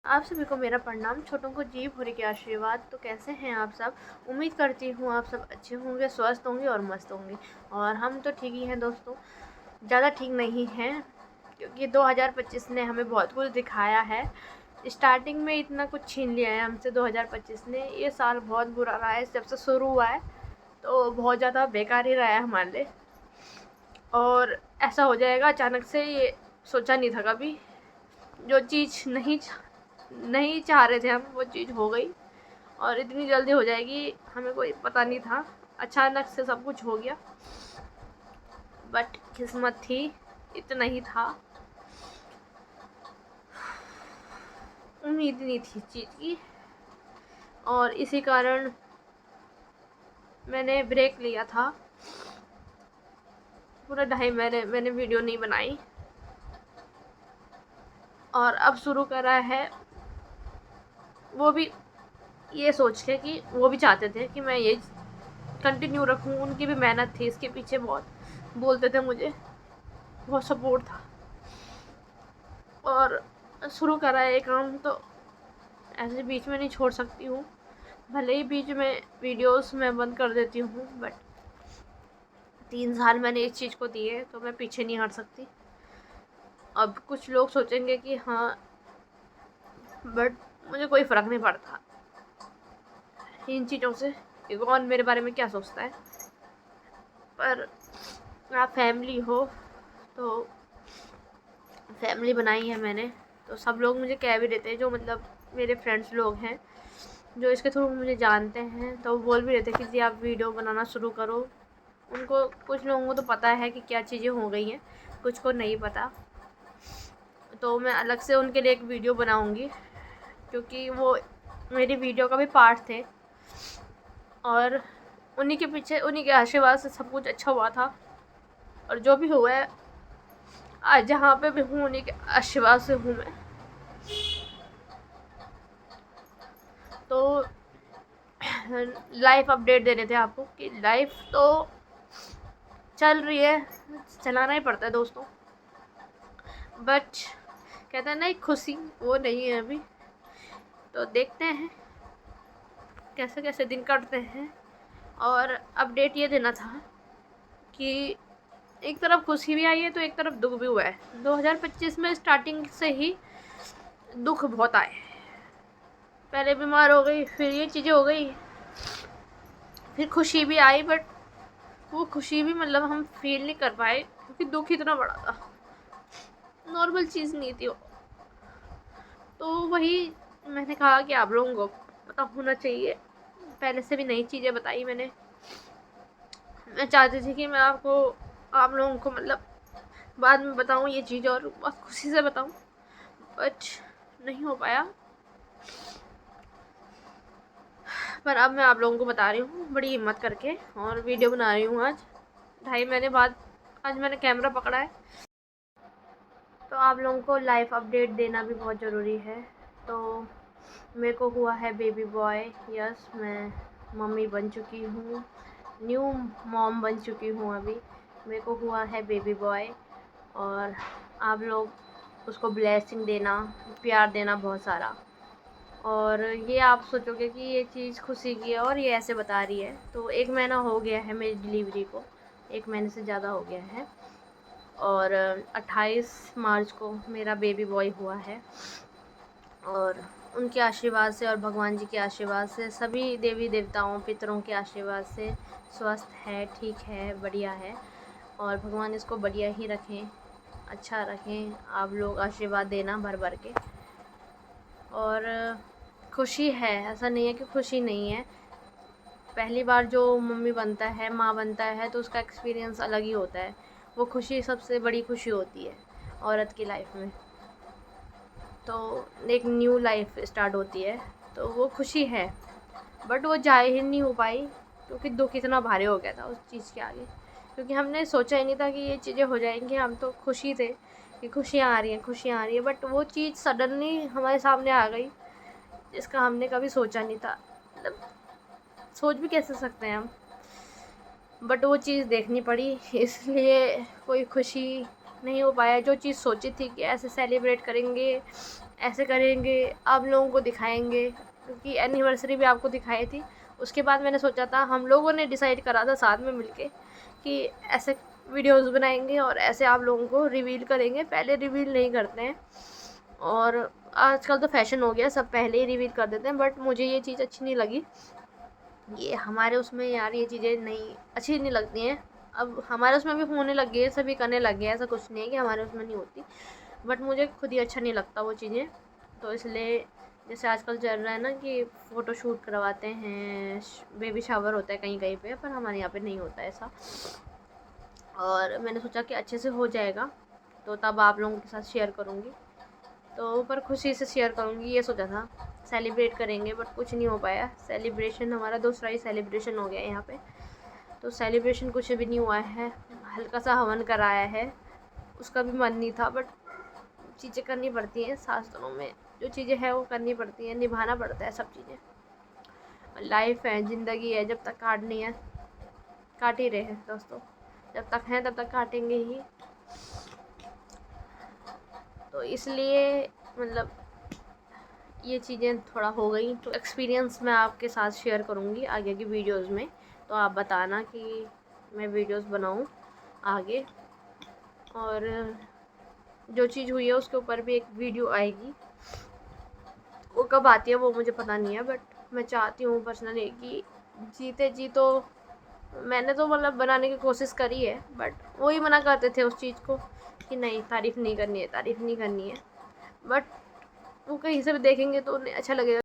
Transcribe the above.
आप सभी को मेरा प्रणाम, छोटों को जी भूरी के आशीर्वाद। तो कैसे हैं आप सब? उम्मीद करती हूँ आप सब अच्छे होंगे, स्वस्थ होंगे और मस्त होंगे। और हम तो ठीक ही हैं दोस्तों, ज़्यादा ठीक नहीं हैं, क्योंकि 2025 ने हमें बहुत कुछ दिखाया है। स्टार्टिंग में इतना कुछ छीन लिया है हमसे 2025 ने। ये साल बहुत बुरा रहा है, जब से शुरू हुआ है तो बहुत ज़्यादा बेकार ही रहा है हमारे लिए। और ऐसा हो जाएगा अचानक से, ये सोचा नहीं था कभी। जो चीज़ नहीं चाह रहे थे हम, वो चीज़ हो गई और इतनी जल्दी हो जाएगी हमें कोई पता नहीं था। अचानक से सब कुछ हो गया, बट किस्मत थी, इतना ही था। उम्मीद नहीं थी चीज़ की, और इसी कारण मैंने ब्रेक लिया था। पूरा 2.5 महीने मैंने वीडियो नहीं बनाई, और अब शुरू करा है। वो भी ये सोच के कि वो भी चाहते थे कि मैं ये कंटिन्यू रखूं, उनकी भी मेहनत थी इसके पीछे, बहुत बोलते थे मुझे, बहुत सपोर्ट था। और शुरू करा है ये काम, तो ऐसे बीच में नहीं छोड़ सकती हूँ। भले ही बीच में वीडियोस मैं बंद कर देती हूँ, बट 3 साल मैंने इस चीज़ को दिए, तो मैं पीछे नहीं हट सकती। अब कुछ लोग सोचेंगे कि हाँ, बट मुझे कोई फ़र्क नहीं पड़ता इन चीज़ों से कि कौन मेरे बारे में क्या सोचता है। पर आप फैमिली हो, तो फैमिली बनाई है मैंने, तो सब लोग मुझे कह भी देते हैं, जो मतलब मेरे फ्रेंड्स लोग हैं जो इसके थ्रू मुझे जानते हैं, तो वो बोल भी देते हैं कि जी आप वीडियो बनाना शुरू करो। उनको, कुछ लोगों को तो पता है कि क्या चीज़ें हो गई हैं, कुछ को नहीं पता। तो मैं अलग से उनके लिए एक वीडियो बनाऊंगी, क्योंकि वो मेरी वीडियो का भी पार्ट थे, और उन्हीं के पीछे, उन्हीं के आशीर्वाद से सब कुछ अच्छा हुआ था। और जो भी हुआ है आज जहाँ पे भी हूँ, उन्हीं के आशीर्वाद से हूँ मैं। तो लाइफ अपडेट देने थे आपको कि लाइफ तो चल रही है, चलाना ही पड़ता है दोस्तों। बट कहते हैं ना, एक खुशी वो नहीं है अभी। तो देखते हैं कैसे कैसे दिन कटते हैं। और अपडेट ये देना था कि एक तरफ खुशी भी आई है तो एक तरफ दुख भी हुआ है। 2025 में स्टार्टिंग से ही दुख बहुत आए। पहले बीमार हो गई, फिर ये चीज़ें हो गई, फिर खुशी भी आई, बट वो खुशी भी मतलब हम फील नहीं कर पाए, क्योंकि दुख इतना बड़ा था, नॉर्मल चीज़ नहीं थी वो। तो वही मैंने कहा कि आप लोगों को पता होना चाहिए। पहले से भी नई चीज़ें बताई मैंने। मैं चाहती थी कि मैं आप लोगों को मतलब बाद में बताऊँ ये चीज़, और बहुत खुशी से बताऊँ, बट नहीं हो पाया। पर अब मैं आप लोगों को बता रही हूँ बड़ी हिम्मत करके, और वीडियो बना रही हूँ आज 2.5 महीने बाद। आज मैंने कैमरा पकड़ा है, तो आप लोगों को लाइफ अपडेट देना भी बहुत ज़रूरी है। तो मेरे को हुआ है बेबी बॉय। यस, मैं मम्मी बन चुकी हूँ, न्यू मॉम बन चुकी हूँ अभी। मेरे को हुआ है बेबी बॉय, और आप लोग उसको ब्लेसिंग देना, प्यार देना बहुत सारा। और ये आप सोचोगे कि ये चीज़ खुशी की है और ये ऐसे बता रही है। तो 1 महीना हो गया है मेरी डिलीवरी को, 1 महीने से ज़्यादा हो गया है, और 28 मार्च को मेरा बेबी बॉय हुआ है। और उनके आशीर्वाद से और भगवान जी के आशीर्वाद से, सभी देवी देवताओं पितरों के आशीर्वाद से स्वस्थ है, ठीक है, बढ़िया है। और भगवान इसको बढ़िया ही रखें, अच्छा रखें। आप लोग आशीर्वाद देना भर भर के। और खुशी है, ऐसा नहीं है कि खुशी नहीं है। पहली बार जो मम्मी बनता है, माँ बनता है, तो उसका एक्सपीरियंस अलग ही होता है। वो खुशी सबसे बड़ी खुशी होती है औरत की लाइफ में। तो एक न्यू लाइफ स्टार्ट होती है, तो वो खुशी है, बट वो जाहिर नहीं हो पाई, क्योंकि दुख इतना भारी हो गया था उस चीज़ के आगे। क्योंकि हमने सोचा ही नहीं था कि ये चीज़ें हो जाएंगी। हम तो खुशी थे कि खुशियाँ आ रही हैं, खुशियाँ आ रही है, बट वो चीज़ सडनली हमारे सामने आ गई, जिसका हमने कभी सोचा नहीं था। मतलब सोच भी कैसे सकते हैं हम, बट वो चीज़ देखनी पड़ी, इसलिए कोई खुशी नहीं हो पाया। जो चीज़ सोची थी कि ऐसे सेलिब्रेट करेंगे, ऐसे करेंगे, आप लोगों को दिखाएंगे, क्योंकि एनिवर्सरी भी आपको दिखाई थी। उसके बाद मैंने सोचा था, हम लोगों ने डिसाइड करा था साथ में मिलके कि ऐसे वीडियोस बनाएंगे और ऐसे आप लोगों को रिवील करेंगे। पहले रिवील नहीं करते हैं, और आजकल तो फैशन हो गया, सब पहले ही रिवील कर देते हैं, बट मुझे ये चीज़ अच्छी नहीं लगी। ये हमारे उसमें यार ये चीज़ें नहीं अच्छी नहीं लगती हैं। अब हमारे उसमें भी होने लग गई है, सभी करने लग गए, ऐसा कुछ नहीं है कि हमारे उसमें नहीं होती, बट मुझे खुद ही अच्छा नहीं लगता वो चीज़ें। तो इसलिए जैसे आजकल चल रहा है ना कि फ़ोटो शूट करवाते हैं, बेबी शावर होता है कहीं कहीं पे, पर हमारे यहाँ पे नहीं होता ऐसा। और मैंने सोचा कि अच्छे से हो जाएगा, तो तब आप लोगों के साथ शेयर करूँगी, तो पर खुशी से शेयर करूँगी, ये सोचा था। सेलिब्रेट करेंगे, बट कुछ नहीं हो पाया। सेलिब्रेशन हमारा दूसरा ही सेलिब्रेशन हो गया यहाँ पे, तो सेलिब्रेशन कुछ भी नहीं हुआ है। हल्का सा हवन कराया है, उसका भी मन नहीं था, बट चीज़ें करनी पड़ती हैं शास्त्रों में, जो चीज़ें हैं वो करनी पड़ती हैं, निभाना पड़ता है सब चीज़ें। लाइफ है, ज़िंदगी है, जब तक काटनी है काट ही रहे हैं दोस्तों, जब तक हैं तब तक काटेंगे ही। तो इसलिए मतलब ये चीज़ें थोड़ा हो गई, तो एक्सपीरियंस मैं आपके साथ शेयर करूँगी आगे की वीडियोस में। तो आप बताना कि मैं वीडियोस बनाऊँ आगे, और जो चीज़ हुई है उसके ऊपर भी एक वीडियो आएगी। वो कब आती है वो मुझे पता नहीं है, बट मैं चाहती हूँ पर्सनली कि जीते जी तो मैंने तो मतलब बनाने की कोशिश करी है, बट वो ही मना करते थे उस चीज़ को कि नहीं, तारीफ़ नहीं करनी है, तारीफ़ नहीं करनी है। बट वो कहीं से भी देखेंगे तो उन्हें अच्छा लगेगा।